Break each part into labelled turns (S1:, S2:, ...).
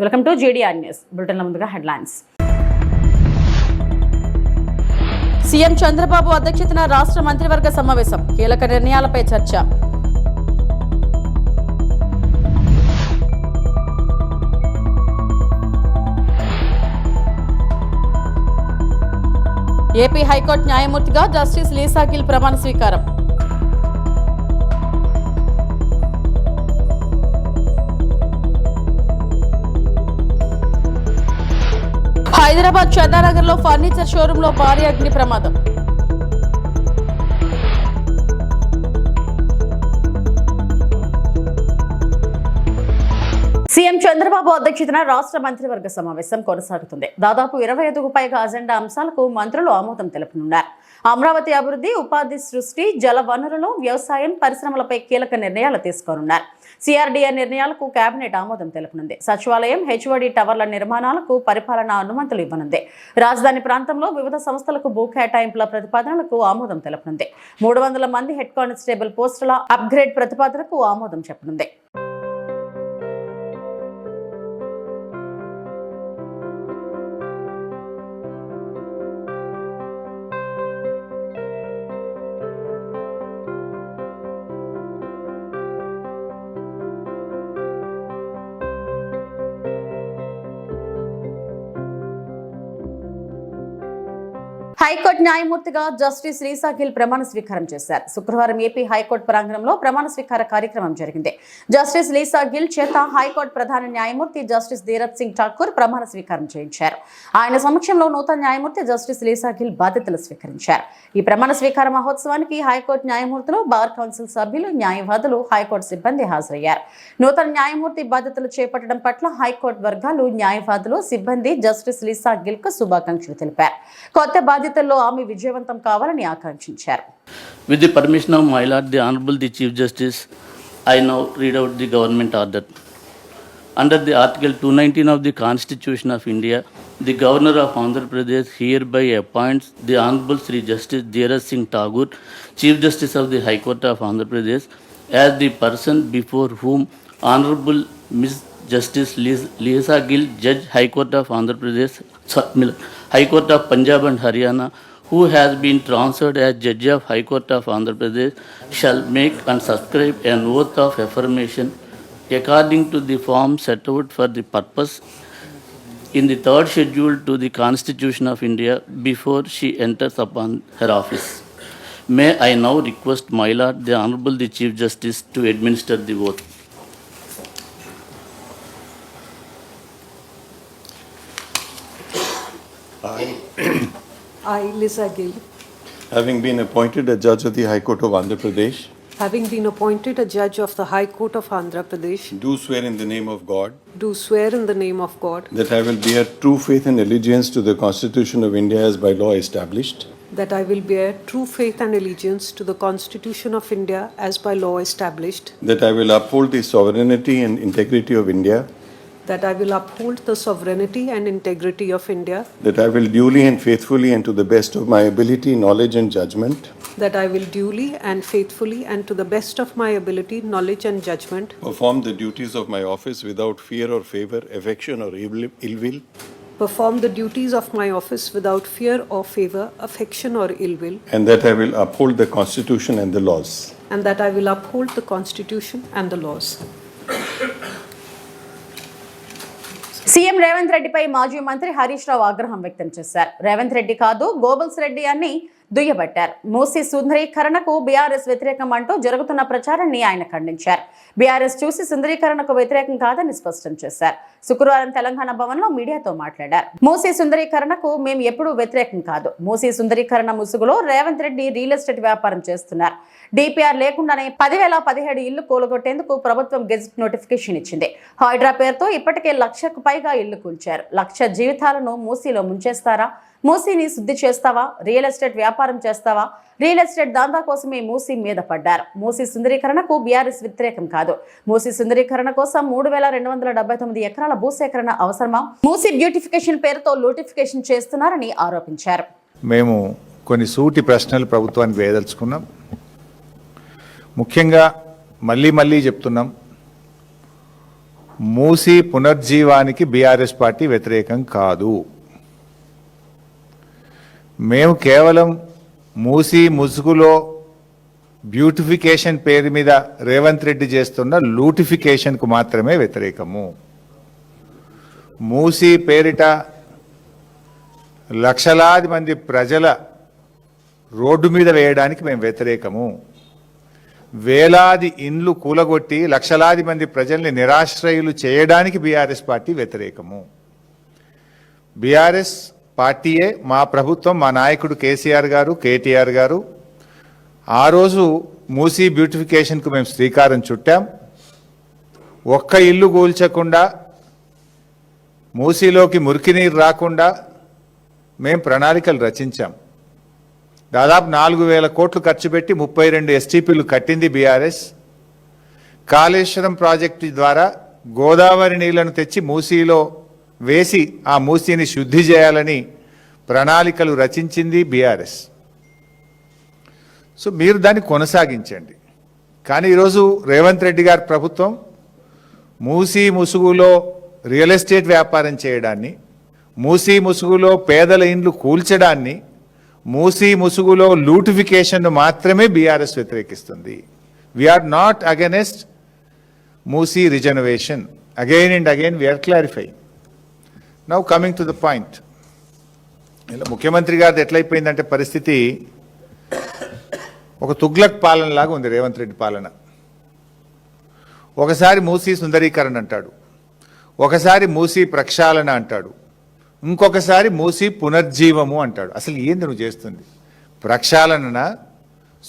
S1: Welcome to JDR news. బులెటిన్ల ముందుగా headlines. CM Chandrababu అధ్యక్షతన రాష్ట్ర మంత్రివర్గ సమావేశం, కీలక నిర్ణయాలపై చర్చ. ఏపీ హైకోర్టు న్యాయమూర్తిగా జస్టిస్ లీసా గిల్ ప్రమాణ స్వీకారం. హైదరాబాద్ చందానగర్ లో ఫర్నిచర్ షోరూమ్ లో భారీ అగ్ని ప్రమాదం. సీఎం చంద్రబాబు అధ్యక్షతన రాష్ట్ర మంత్రివర్గ సమావేశం కొనసాగుతుంది. దాదాపు 25కు పైగా అజెండా అంశాలకు మంత్రులు ఆమోదం తెలుపనున్నారు. అమరావతి అభివృద్ధి, ఉపాధి సృష్టి, జల వనరులు, వ్యవసాయం, పరిశ్రమలపై కీలక నిర్ణయాలు తీసుకోనున్నారు. CRDA నిర్ణయాలకు కేబినెట్ ఆమోదం తెలుపనుంది. సచివాలయం, HOD టవర్ల నిర్మాణాలకు పరిపాలనా అనుమతులు ఇవ్వనుంది. రాజధాని ప్రాంతంలో వివిధ సంస్థలకు భూ కేటాయింపుల ప్రతిపాదనలకు ఆమోదం తెలుపనుంది. 300 మంది హెడ్ కానిస్టేబుల్ పోస్టుల అప్గ్రేడ్ ప్రతిపాదనకు ఆమోదం చెప్పనుంది. హైకోర్టు న్యాయమూర్తిగా జస్టిస్ లీసా గిల్ ప్రమాణ స్వీకారం చేశారు. శుక్రవారం ఏపీ హైకోర్టు ప్రాంగణంలో ప్రమాణ స్వీకార కార్యక్రమం జరిగింది. జస్టిస్ లీసా గిల్ చేత హైకోర్టు ప్రధాన న్యాయమూర్తి జస్టిస్ ధీరజ్ సింగ్ ఠాకూర్ ప్రమాణ స్వీకారం చేయించారు. ఆయన సమక్షంలో నూతన న్యాయమూర్తి జస్టిస్ లీసా గిల్ బాధ్యతలు స్వీకరించారు. ఈ ప్రమాణ స్వీకార మహోత్సవానికి హైకోర్టు న్యాయమూర్తులు, బార్ కౌన్సిల్ సభ్యులు, న్యాయవాదులు, హైకోర్టు సిబ్బంది హాజరయ్యారు. నూతన న్యాయమూర్తి బాధ్యతలు చేపట్టడం పట్ల హైకోర్టు వర్గాలు, న్యాయవాదులు, సిబ్బంది జస్టిస్ లీసా గిల్ కు శుభాకాంక్షలు తెలిపారు. కొత్త బాధ్యతల్లో ఆమె విజయవంతం కావాలని ఆకాంక్షించారు.
S2: With the permission of my Lord, the Honorable the Chief Justice, I now read out the government order. Under the Article 219 of the Constitution of India, the Governor of Andhra Pradesh hereby appoints the Honorable Sri Justice Dheeraj Singh Thakur, Chief Justice of the High Court of Andhra Pradesh, as the person before whom Honorable Ms. Justice Leesa Gill, Judge High Court of Andhra Pradesh, High Court of Punjab and Haryana, who has been transferred as Judge of High Court of Andhra Pradesh, shall make and subscribe an oath of affirmation according to the form set out for the purpose in the third schedule to the Constitution of India before she enters upon her office. May I now request my Lord, the Honorable the Chief Justice, to administer the oath.
S3: I, Lisa Gill,
S4: having been appointed a judge of the High Court of Andhra Pradesh,
S3: having been appointed a judge of the High Court of Andhra Pradesh,
S4: do swear in the name of God
S3: do swear in the name of God
S4: that I will bear true faith and allegiance to the Constitution of India as by law established,
S3: that I will bear true faith and allegiance to the Constitution of India as by law established,
S4: that I will uphold the sovereignty and integrity of India,
S3: that I will uphold the sovereignty and integrity of India,
S4: that I will duly and faithfully and to the best of my ability, knowledge and judgment
S3: that I will duly and faithfully and to the best of my ability, knowledge and judgment
S4: perform the duties of my office without fear or favor, affection or ill will,
S3: perform the duties of my office without fear or favor, affection or ill will,
S4: and that I will uphold the Constitution and the laws.
S3: and that I will uphold the Constitution and the laws.
S1: CM Revanth రెడ్డిపై మాజీ మంత్రి హరీష్ రావు ఆగ్రహం వ్యక్తం చేశారు. రేవంత్ రెడ్డి కాదు, Goebbels Reddy అని దుయ్యబట్టారు. Musi సుందరీకరణకు BRS వ్యతిరేకం అంటూ జరుగుతున్న ప్రచారాన్ని ఆయన ఖండించారు. బీఆర్ఎస్ చూసి సుందరీకరణకు వ్యతిరేకం కాదని స్పష్టం చేశారు. శుక్రవారం తెలంగాణ భవన్లో మీడియాతో మాట్లాడారు. మూసీ సుందరీకరణకు మేము ఎప్పుడూ వ్యతిరేకం కాదు. మూసీ సుందరీకరణ ముసుగులో రేవంత్ రెడ్డి రియల్ ఎస్టేట్ వ్యాపారం చేస్తున్నారు. DPR లేకుండానే 10,017 ఇళ్లు కూలగొట్టేందుకు ప్రభుత్వం గెజిట్ నోటిఫికేషన్ ఇచ్చింది. హైడ్రా పేరుతో ఇప్పటికే 1,00,000కు పైగా ఇళ్లు కూల్చారు. 1,00,000 జీవితాలను మూసీలో ముంచేస్తారా? మూసీని శుద్ధి చేస్తావా? రియల్ ఎస్టేట్ వ్యాపారం చేస్తావా? రియల్ ఎస్టేట్ దాందా కోసమే మూసీ మీద పడ్డారు. మూసీ సుందరీకరణకు బీఆర్ఎస్ వ్యతిరేకం కాదు. మూసీ సుందరీకరణ కోసం 3,279 ఎకరాల భూసేకరణ అవసరమా? మూసీ బ్యూటిఫికేషన్ పేరుతో నోటిఫికేషన్ చేస్తున్నారని ఆరోపించారు.
S5: మేము కొన్ని సూటి ప్రశ్నలు ప్రభుత్వానికి వేయదలుచుకున్నాం. ముఖ్యంగా మళ్ళీ చెప్తున్నాం, మూసీ పునర్జీవానికి బీఆర్ఎస్ పార్టీ వ్యతిరేకం కాదు. మేము కేవలం మూసీ ముసుగులో బ్యూటిఫికేషన్ పేరు మీద రేవంత్ రెడ్డి చేస్తున్న లూటిఫికేషన్కు మాత్రమే వ్యతిరేకము. మూసీ పేరిట లక్షలాది మంది ప్రజల రోడ్డు మీద వేయడానికి మేము వ్యతిరేకము. వేలాది ఇండ్లు కూలగొట్టి లక్షలాది మంది ప్రజల్ని నిరాశ్రయులు చేయడానికి బీఆర్ఎస్ పార్టీ వ్యతిరేకము. బీఆర్ఎస్ పార్టీయే, మా ప్రభుత్వం, మా నాయకుడు కేసీఆర్ గారు, కేటీఆర్ గారు ఆ రోజు మూసీ బ్యూటిఫికేషన్కు మేము శ్రీకారం చుట్టాం. ఒక్క ఇల్లు కూల్చకుండా, మూసీలోకి మురికి నీరు రాకుండా మేము ప్రణాళికలు రచించాం. దాదాపు 4,000 కోట్లు ఖర్చు పెట్టి 32 ఎస్టీపీలు కట్టింది బీఆర్ఎస్. కాళేశ్వరం ప్రాజెక్టు ద్వారా గోదావరి నీళ్లను తెచ్చి మూసీలో వేసి ఆ మూసీని శుద్ధి చేయాలని ప్రణాళికలు రచించింది బీఆర్ఎస్. సో మీరు దాన్ని కొనసాగించండి. కానీ ఈరోజు రేవంత్ రెడ్డి గారి ప్రభుత్వం మూసీ ముసుగులో రియల్ ఎస్టేట్ వ్యాపారం చేయడాన్ని, మూసీ ముసుగులో పేదల ఇండ్లు కూల్చడాన్ని, మూసీ ముసుగులో లూటిఫికేషన్ను మాత్రమే బీఆర్ఎస్ వ్యతిరేకిస్తుంది. We're not against Musi rejuvenation. Again and again we're clarifying. Now coming to the point. ఇలా ముఖ్యమంత్రి గారిది ఎట్లయిపోయిందంటే పరిస్థితి ఒక తుగ్లక్ పాలన లాగా ఉంది రేవంత్ రెడ్డి పాలన. ఒకసారి మూసీ సుందరీకరణ అంటాడు, ఒకసారి మూసీ ప్రక్షాళన అంటాడు, ఇంకొకసారి మూసీ పునర్జీవము అంటాడు. అసలు ఏంది నువ్వు చేస్తుంది? ప్రక్షాళననా,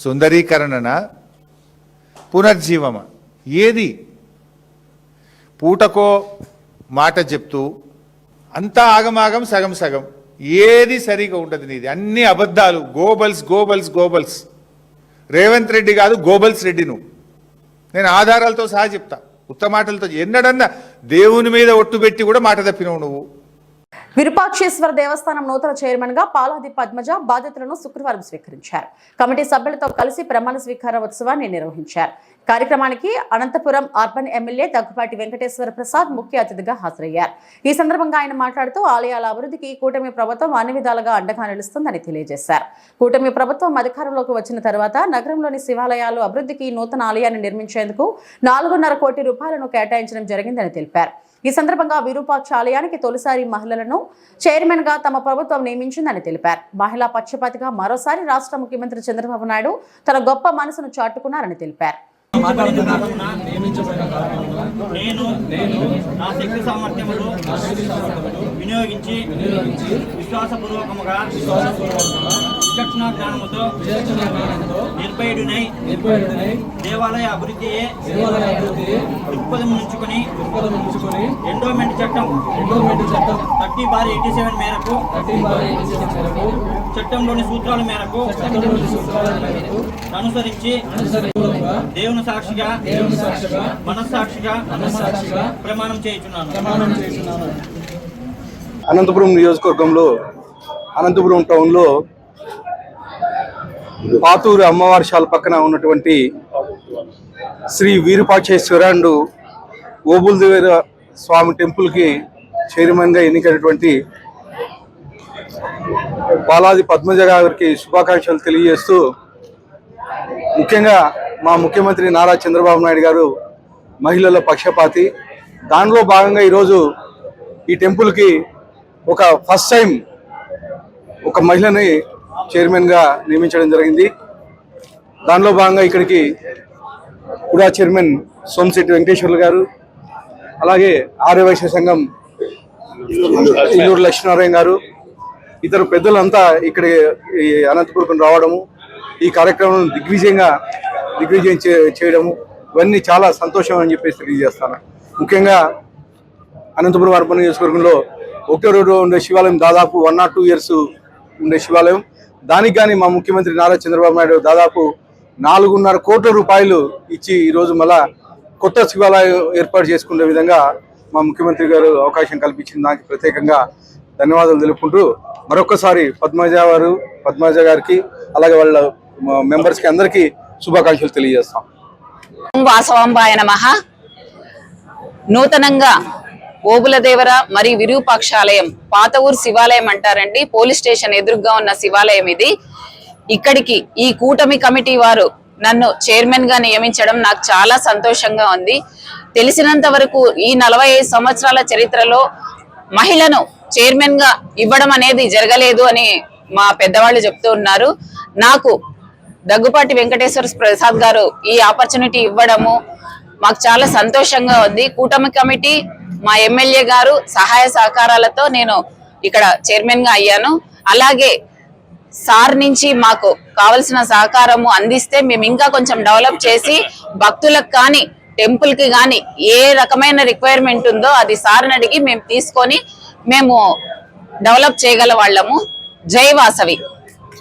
S5: సుందరీకరణనా, పునర్జీవమా? ఏది? పూటకో మాట చెప్తూ అంతా ఆగమాగం, సగం సగం, ఏది సరిగా ఉండదు నీది. అన్ని అబద్ధాలు, Goebbels Goebbels Goebbels. Revanth Reddy కాదు, గోబల్స్ రెడ్డి నువ్వు. నేను ఆధారాలతో సహా చెప్తా, ఉత్త మాటలతో. ఎన్నడన్నా దేవుని మీద ఒట్టు పెట్టి కూడా మాట తప్పినవు నువ్వు.
S1: విరూపాక్షేశ్వర దేవస్థానం నూతన చైర్మన్ గా పాలాది పద్మజ బాధ్యతలను శుక్రవారం స్వీకరించారు. కమిటీ సభ్యులతో కలిసి ప్రమాణ స్వీకార ఉత్సవాన్ని నిర్వహించారు. కార్యక్రమానికి అనంతపురం అర్బన్ ఎమ్మెల్యే దగ్గుపాటి వెంకటేశ్వర ప్రసాద్ ముఖ్య అతిథిగా హాజరయ్యారు. ఈ సందర్భంగా ఆయన మాట్లాడుతూ ఆలయాల అభివృద్ధికి కూటమి ప్రభుత్వం అన్ని విధాలుగా అండగా నిలుస్తుందని తెలియజేశారు. కూటమి ప్రభుత్వం అధికారంలోకి వచ్చిన తర్వాత నగరంలోని శివాలయాలు అభివృద్ధికి నూతన ఆలయాన్ని నిర్మించేందుకు 4.5 కోటి రూపాయలను కేటాయించడం జరిగిందని తెలిపారు. ఈ సందర్భంగా విరూపాక్ష ఆలయానికి తొలిసారి మహిళలను చైర్మన్ గా తమ ప్రభుత్వం నియమించిందని తెలిపారు. మహిళా పక్షపాతిగా మరోసారి రాష్ట్ర ముఖ్యమంత్రి చంద్రబాబు నాయుడు తన గొప్ప మనసును చాటుకున్నారని తెలిపారు.
S6: నేను నా శక్తి సామర్థ్యములు వినియోగించి విశ్వాసపూర్వకముగా విచక్షణ జ్ఞానముతో నిర్భయుడినై దేవాలయ అభివృద్ధియే దృక్పథం నుంచుకొని ఎండోమెంట్ చట్టం 30/87 మేరకు చట్టంలోని సూత్రాల మేరకు అనుసరించి దేవుని సాక్షిగా మనస్సాక్షిగా ప్రమాణం చేయుచున్నాను.
S7: అనంతపురం నియోజకవర్గంలో అనంతపురం టౌన్లో పాతూరు అమ్మవారి పక్కన ఉన్నటువంటి శ్రీ విరూపాక్షేశ్వర అండ్ ఓబుల్దేవర స్వామి టెంపుల్కి చైర్మన్గా ఎన్నికైనటువంటి పాలాది పద్మజ గారికి శుభాకాంక్షలు తెలియజేస్తూ, ముఖ్యంగా మా ముఖ్యమంత్రి నారా చంద్రబాబు నాయుడు గారు మహిళల పక్షపాతి. దానిలో భాగంగా ఈరోజు ఈ టెంపుల్కి ఒక ఫస్ట్ టైం ఒక మహిళని చైర్మన్గా నియమించడం జరిగింది. దానిలో భాగంగా ఇక్కడికి కూడా చైర్మన్ సోమశెట్టి వెంకటేశ్వర్లు గారు, అలాగే ఆర్యవైశ్య సంఘం ఇల్లూరు లక్ష్మీనారాయణ గారు, ఇతర పెద్దలంతా ఇక్కడ ఈ అనంతపురం రావడము, ఈ కార్యక్రమం దిగ్విజయం చేయడము, ఇవన్నీ చాలా సంతోషం అని చెప్పేసి తెలియజేస్తాను. ముఖ్యంగా అనంతపురం అర్బన్ నియోజకవర్గంలో ఒకే రోడ్డు ఉండే శివాలయం దాదాపు 102 years ఉండే శివాలయం. దానికి కానీ మా ముఖ్యమంత్రి నారా చంద్రబాబు నాయుడు దాదాపు 4.5 కోట్ల రూపాయలు ఇచ్చి ఈరోజు మళ్ళా కొత్త శివాలయం ఏర్పాటు చేసుకునే విధంగా మా ముఖ్యమంత్రి గారు అవకాశం కల్పించిన దానికి ప్రత్యేకంగా ధన్యవాదాలు తెలుపుకుంటూ మరొకసారి పద్మజ గారికి అలాగే వాళ్ళ మెంబర్స్కి అందరికీ శుభాకాంక్షలు తెలియజేస్తాం.
S8: వాసవాంబాయ నమః. నూతనంగా ఓబులదేవర మరియు విరూపాక్షాలయం, పాత ఊరు శివాలయం అంటారండి, పోలీస్ స్టేషన్ ఎదురుగా ఉన్న శివాలయం ఇది. ఇక్కడికి ఈ కూటమి కమిటీ వారు నన్ను చైర్మన్ గా నియమించడం నాకు చాలా సంతోషంగా ఉంది. తెలిసినంత వరకు ఈ 45 సంవత్సరాల చరిత్రలో మహిళను చైర్మన్ గా ఇవ్వడం అనేది జరగలేదు అని మా పెద్దవాళ్ళు చెప్తూ ఉన్నారు. నాకు దగ్గుపాటి వెంకటేశ్వర ప్రసాద్ గారు ఈ ఆపర్చునిటీ ఇవ్వడము మాకు చాలా సంతోషంగా ఉంది. కూటమి కమిటీ, మా ఎమ్మెల్యే గారు సహాయ సహకారాలతో నేను ఇక్కడ చైర్మన్ గా అయ్యాను. అలాగే సార్ నుంచి మాకు కావలసిన సహకారము అందిస్తే మేము ఇంకా కొంచెం డెవలప్ చేసి భక్తులకు కానీ టెంపుల్ కి కానీ ఏ రకమైన రిక్వైర్మెంట్ ఉందో అది సార్ని అడిగి మేము తీసుకొని మేము డెవలప్ చేయగల వాళ్ళము. జై వాసవి.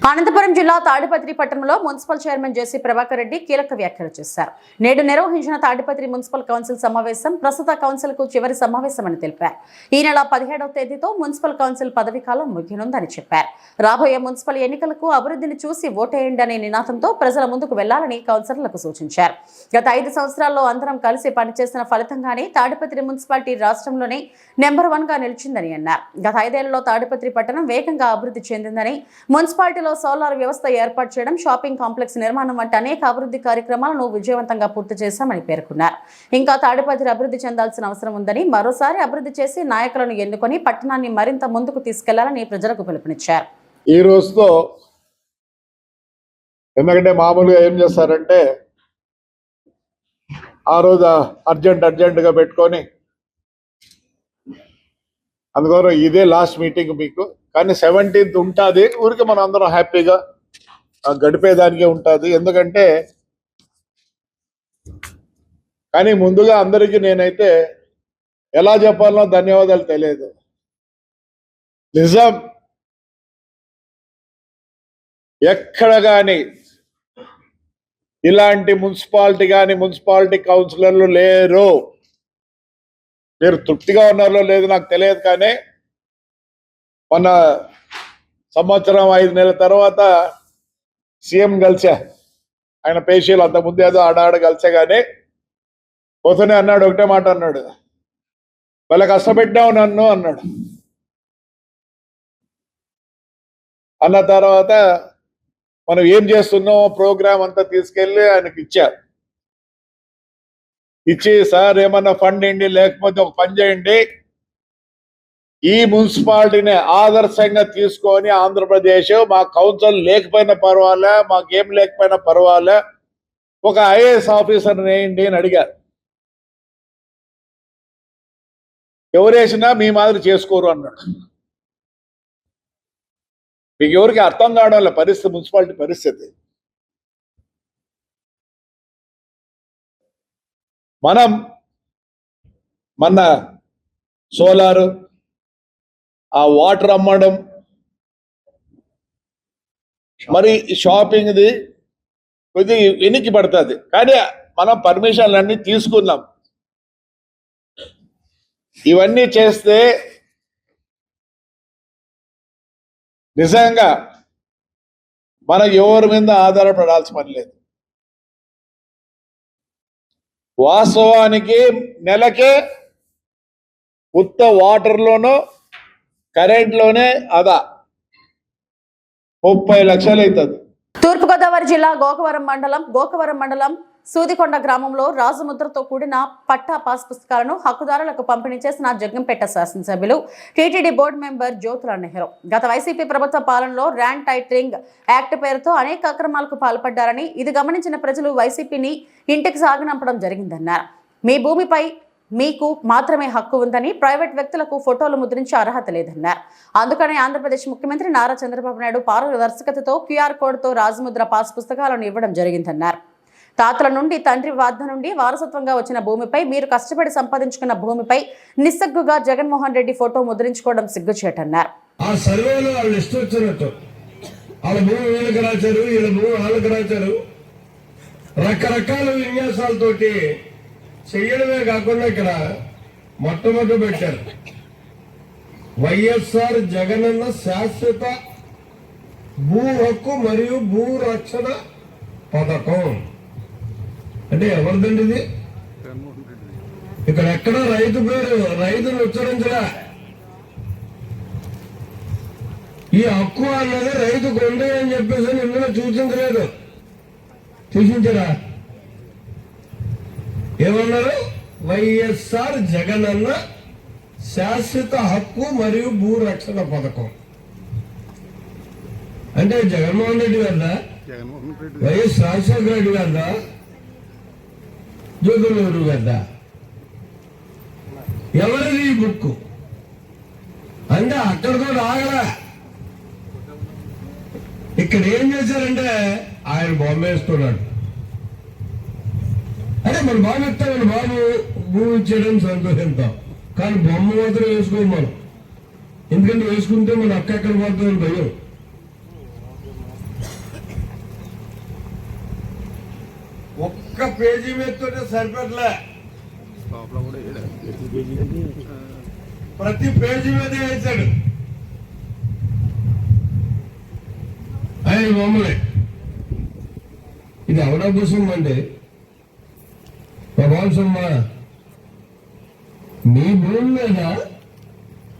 S1: అనంతపురం జిల్లా తాడిపత్రి పట్టణంలో మున్సిపల్ చైర్మన్ జేసీ ప్రభాకర్ రెడ్డి కీలక వ్యాఖ్యలు చేశారు. నేడు నిర్వహించిన తాడిపత్రి మున్సిపల్ కౌన్సిల్ సమావేశం ప్రస్తుత కౌన్సిల్ కు చివరి సమావేశమని తెలిపారు. ఈ నెల 17వ తేదీతో మున్సిపల్ కౌన్సిల్ పదవీ కాలం ముగియనుందని చెప్పారు. రాబోయే మున్సిపల్ ఎన్నికలకు అభివృద్ధిని చూసి ఓటేయండి అనే నినాదంతో ప్రజల ముందుకు వెళ్లాలని కౌన్సిలర్లకు సూచించారు. గత 5 సంవత్సరాల్లో అందరం కలిసి పనిచేసిన ఫలితంగానే తాడిపత్రి మున్సిపాలిటీ రాష్ట్రంలోనే నెంబర్ 1 గా నిలిచిందని అన్నారు. గత 5 ఏళ్లలో తాడిపత్రి పట్టణం వేగంగా అభివృద్ధి చెందిందని, మున్సిపాలిటీలో సోలార్ వ్యవస్థ ఏర్పాటు చేయడం, షాపింగ్ కాంప్లెక్స్ నిర్మాణం వంటి అనేక అభివృద్ధి కార్యక్రమాలను విజయవంతంగా పూర్తి చేశామని పేర్కొన్నారు. ఇంకా తాడిపత్రి అభివృద్ధి చెందాల్సిన అవసరం ఉందని, మరోసారి అభివృద్ధి చేసి నాయకులను ఎన్నుకొని పట్టణాన్ని మరింత ముందుకు తీసుకెళ్లాలని ప్రజలకు పిలుపునిచ్చారు.
S9: ఈ రోజుతో ఎందుకంటే మామూలుగా ఏం చేస్తారంటే ఆ రోజు అర్జెంటుగా పెట్టుకొని అందుకోసం ఇదే లాస్ట్ మీటింగ్ మీకు. కానీ 17th ఉంటుంది, ఊరికి మనం అందరం హ్యాపీగా గడిపేదానికే ఉంటుంది. ఎందుకంటే కానీ ముందుగా అందరికీ నేనైతే ఎలా చెప్పాలనో ధన్యవాదాలు తెలియదు. నిజం, ఎక్కడ కానీ ఇలాంటి మున్సిపాలిటీ కానీ మున్సిపాలిటీ కౌన్సిలర్లు లేరు. మీరు తృప్తిగా ఉన్నారో లేదు నాకు తెలియదు, కానీ మొన్న సంవత్సరం 5 నెలల తర్వాత సీఎం కలిసా. ఆయన పేషీలు అంతకుముందు ఏదో ఆడాడ కలిసే, కానీ పోతూనే అన్నాడు, ఒకటే మాట అన్నాడు, వాళ్ళ కష్టపెట్టావు నన్ను అన్నాడు. అన్న తర్వాత మనం ఏం చేస్తున్నామో ప్రోగ్రామ్ అంతా తీసుకెళ్ళి ఆయనకి ఇచ్చారు. ఇచ్చి సార్ ఏమన్నా ఫండ్ ఏంటి, లేకపోతే ఒక పని చేయండి, ఈ మున్సిపాలిటీని ఆదర్శంగా తీసుకొని ఆంధ్రప్రదేశ్ మా కౌన్సిల్ లేకపోయినా పర్వాలే, మాకేం లేకపోయినా పర్వాలే, ఒక ఐఏఎస్ ఆఫీసర్ వేయండి అని అడిగారు. ఎవరేసినా మీ మాదిరి చేసుకోరు అన్నాడు. మీకు ఎవరికి అర్థం కావడం లే పరిస్థితి, మున్సిపాలిటీ పరిస్థితి. మనం మన సోలారు, ఆ వాటర్ అమ్మడం, మరి షాపింగ్ది కొద్దిగా వెనక్కి పడుతుంది. కానీ మనం పర్మిషన్లు అన్నీ తీసుకున్నాం. ఇవన్నీ చేస్తే నిజంగా మనం ఎవరి మీద ఆధారపడాల్సిన పని లేదు. వాస్తవానికి నెలకే ఉత్త వాటర్లోనూ కరెంట్లోనే 30 లక్షలు అవుతుంది.
S1: తూర్పుగోదావరి జిల్లా గోకవరం మండలం సూదికొండ గ్రామంలో రాజముద్రతో కూడిన పట్టా పాస్ పుస్తకాలను హక్కుదారులకు పంపిణీ చేసిన జగ్గంపేట శాసనసభ్యులు TTD board member Jyothula Nehru గత వైసీపీ ప్రభుత్వ పాలనలో ల్యాండ్ టైటిలింగ్ యాక్ట్ పేరుతో అనేక అక్రమాలకు పాల్పడ్డారని, ఇది గమనించిన ప్రజలు వైసీపీని ఇంటికి సాగనంపడం జరిగిందన్నారు. మీ భూమిపై మీకు మాత్రమే హక్కు ఉందని, ప్రైవేట్ వ్యక్తులకు ఫోటోలు ముద్రించే అర్హత లేదన్నారు. అందుకనే ఆంధ్రప్రదేశ్ ముఖ్యమంత్రి నారా చంద్రబాబు నాయుడు పారదర్శకతతో QR కోడ్తో రాజముద్ర పాస్ పుస్తకాలను ఇవ్వడం జరిగిందన్నారు. తాతల నుండి, తండ్రి వద్ద నుండి వారసత్వంగా వచ్చిన భూమిపై, మీరు కష్టపడి సంపాదించుకున్న భూమిపై నిస్సగ్గుగా జగన్మోహన్ రెడ్డి ఫోటో ముద్రించుకోవడం సిగ్గుచేటన్నారు.
S10: ఆ సర్వేలో వాళ్ళు ఇష్టం వచ్చినట్టు వాళ్ళ భూమి వీళ్ళకి రాశారు, వీళ్ళ భూమి వాళ్ళకి రాశారు, రకరకాల విన్యాసాలతోటి చెయ్యడమే కాకుండా ఇక్కడ మొట్టమొదటి పెట్టారు వైఎస్ఆర్ జగనన్న శాశ్వత భూ హక్కు మరియు భూ రక్షణ పథకం. అంటే ఎవరిదండి ఇది? ఇక్కడ ఎక్కడ రైతు పేరు రైతును ఉచ్చరించరా. ఈ హక్కు అన్నది రైతుకు ఉంది అని చెప్పేసి ఇందులో సూచించలేదు. సూచించరా? ఏమన్నారు? వైఎస్ఆర్ జగనన్న శాశ్వత హక్కు మరియు భూరక్షణ పథకం. అంటే జగన్మోహన్ రెడ్డి గారిదా, వైఎస్ రాజశేఖర రెడ్డి గారిదా, జోగులూరు గారిదా? ఎవరిది ఈ బుక్ అంటే అక్కడితో ఆగలా. ఇక్కడ ఏం చేశారంటే ఆయన బొమ్మ వేస్తున్నాడు. అదే మన బాబు ఇస్తాం, మన బాబు భూమి ఇచ్చేయడం సంతోషిస్తాం, కానీ బొమ్మ మాత్రం వేసుకోం మనం. ఎందుకంటే వేసుకుంటే మన అక్క ఎక్కడ పోతుందని భయం. ఒక్క పేజీ మీదతోనే సరిపెట్టలే, ప్రతి పేజీ మీద వేశాడు ఆయన బొమ్మలే. ఇది ఎవడా కోసం అంటే ప్రభావమ్మ మీ భూమి మీద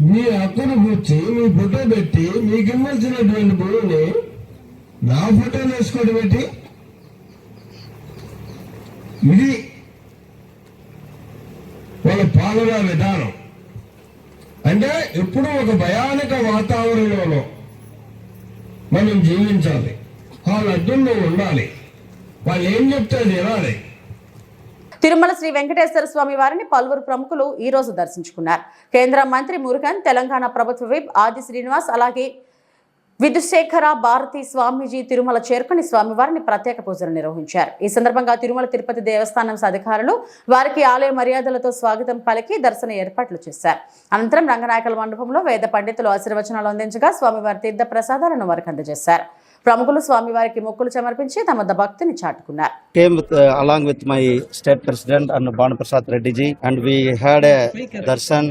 S10: మీ హక్కును కూర్చి మీ ఫోటో పెట్టి మీకు ఇవ్వాల్సినటువంటి భూమిని నా ఫోటోలు వేసుకోవడం పెట్టి ఇది వాళ్ళ పాలనా విధానం. అంటే ఎప్పుడూ ఒక భయానక వాతావరణంలో మనం జీవించాలి, వాళ్ళ అడ్డంలో ఉండాలి, వాళ్ళు ఏం చెప్తే అది వినాలి.
S1: తిరుమల శ్రీ వెంకటేశ్వర స్వామి వారిని పలువురు ప్రముఖులు ఈ రోజు దర్శించుకున్నారు. కేంద్ర మంత్రి మురుగన్, తెలంగాణ ప్రభుత్వ విప్ ఆది శ్రీనివాస్, అలాగే విధుశేఖర భారతి స్వామీజీ తిరుమల చేరుకుని స్వామివారిని ప్రత్యేక పూజలు నిర్వహించారు. ఈ సందర్భంగా తిరుమల తిరుపతి దేవస్థానం అధికారులు వారికి ఆలయ మర్యాదలతో స్వాగతం పలికి దర్శన ఏర్పాట్లు చేశారు. అనంతరం రంగనాయకుల మండపంలో వేద పండితులు ఆశీర్వచనాలు అందించగా స్వామివారి తీర్థ ప్రసాదాలను వారికి అందజేశారు. ప్రముఖులు స్వామివారికి మొక్కులు సమర్పించి తమ భక్తిని చాటుకున్నారు.
S11: Came along with my state president and Banu Prasad Reddy ji, and we had a darshan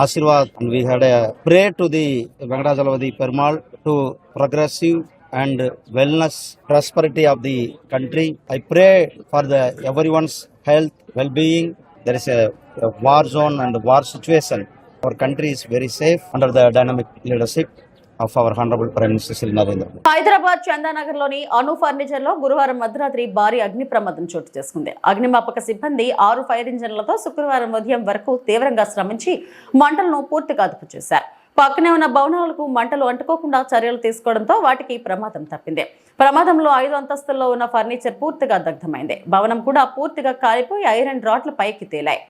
S11: Ashirwad, and we had a pray to the Venkatachalamadi Perumal to progressive and wellness prosperity of the country. I pray for everyone's health, well-being. There is a war zone and war situation. Our country is very safe under the dynamic leadership of our Honorable Prime Minister Shri Narendra Modi.
S1: Hyderabad చందానగర్లోని Anu furniture లో గురువారం మధ్యరాత్రి భారీ అగ్ని ప్రమాదం చోటు చేసుకుంది. అగ్నిమాపక సిబ్బంది 6 ఫైర్ ఇంజన్లతో శుక్రవారం ఉదయం వరకు తీవ్రంగా శ్రమించి మంటలను పూర్తిగా అదుపు చేశారు. పక్కనే ఉన్న భవనాలకు మంటలు అంటుకోకుండా చర్యలు తీసుకోవడంతో వాటికి ప్రమాదం తప్పింది. ప్రమాదంలో 5 అంతస్తుల్లో ఉన్న ఫర్నిచర్ పూర్తిగా దగ్ధమైంది. భవనం కూడా పూర్తిగా కాలిపోయి ఐరన్ రాడ్లు పైకి తేలాయి.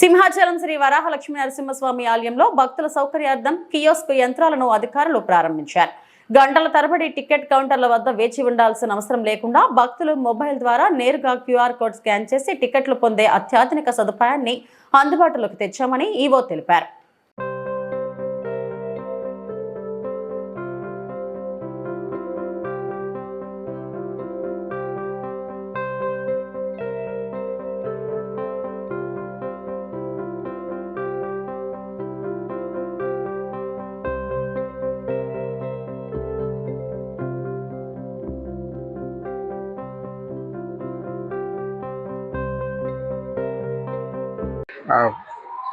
S1: సింహాచలం శ్రీ వరాహలక్ష్మీ నరసింహస్వామి ఆలయంలో భక్తుల సౌకర్యార్థం కియోస్క్ యంత్రాలను అధికారులు ప్రారంభించారు. గంటల తరబడి టికెట్ కౌంటర్ల వద్ద వేచి ఉండాల్సిన అవసరం లేకుండా భక్తులు మొబైల్ ద్వారా నేరుగా QR కోడ్ స్కాన్ చేసి టికెట్లు పొందే అత్యాధునిక సదుపాయాన్ని అందుబాటులోకి తెచ్చామని ఈవో తెలిపారు.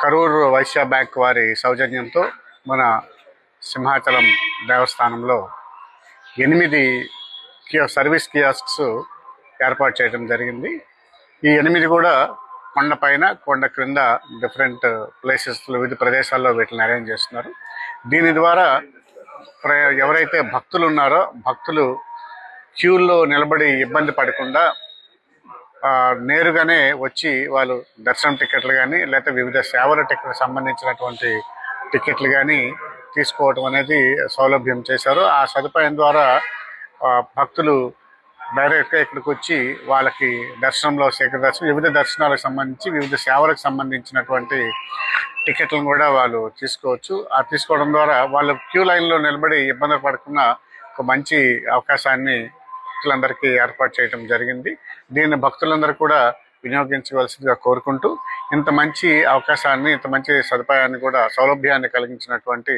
S12: కరూరు వైశ్య బ్యాంక్ వారి సౌజన్యంతో మన సింహాచలం దేవస్థానంలో 8 సర్వీస్ కియాస్క్స్ ఏర్పాటు చేయడం జరిగింది. ఈ 8 కూడా కొండ పైన కొండ క్రింద డిఫరెంట్ ప్లేసెస్ వివిధ ప్రదేశాల్లో వీటిని అరేంజ్ చేస్తున్నారు. దీని ద్వారా ఎవరైతే భక్తులు ఉన్నారో భక్తులు క్యూల్లో నిలబడి ఇబ్బంది పడకుండా నేరుగానే వచ్చి వాళ్ళు దర్శనం టికెట్లు కానీ లేకపోతే వివిధ సేవల టికెట్ సంబంధించినటువంటి టికెట్లు కానీ తీసుకోవటం అనేది సౌలభ్యం చేశారు. ఆ సదుపాయం ద్వారా భక్తులు డైరెక్ట్గా ఇక్కడికి వచ్చి వాళ్ళకి దర్శనంలో శేఖర దర్శనం వివిధ దర్శనాలకు సంబంధించి వివిధ సేవలకు సంబంధించినటువంటి టికెట్లను కూడా వాళ్ళు తీసుకోవచ్చు. ఆ తీసుకోవడం ద్వారా వాళ్ళు క్యూ లైన్లో నిలబడి ఇబ్బంది పడకుండా ఒక మంచి అవకాశాన్ని భక్తులందరికీ ఏర్పాటు చేయడం జరిగింది. దీన్ని భక్తులందరూ కూడా వినియోగించవలసిందిగా కోరుకుంటూ ఇంత మంచి అవకాశాన్ని ఇంత మంచి సదుపాయాన్ని కూడా సౌలభ్యాన్ని కలిగించినటువంటి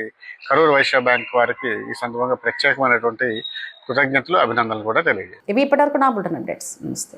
S12: కరూర్ వైశ్య బ్యాంక్ వారికి ఈ సందర్భంగా ప్రత్యేకమైనటువంటి కృతజ్ఞతలు అభినందనలు కూడా తెలియజేస్తాను.
S1: ఇవి ఇప్పటివరకు నా బులెటిన్ అప్డేట్స్. నమస్తే.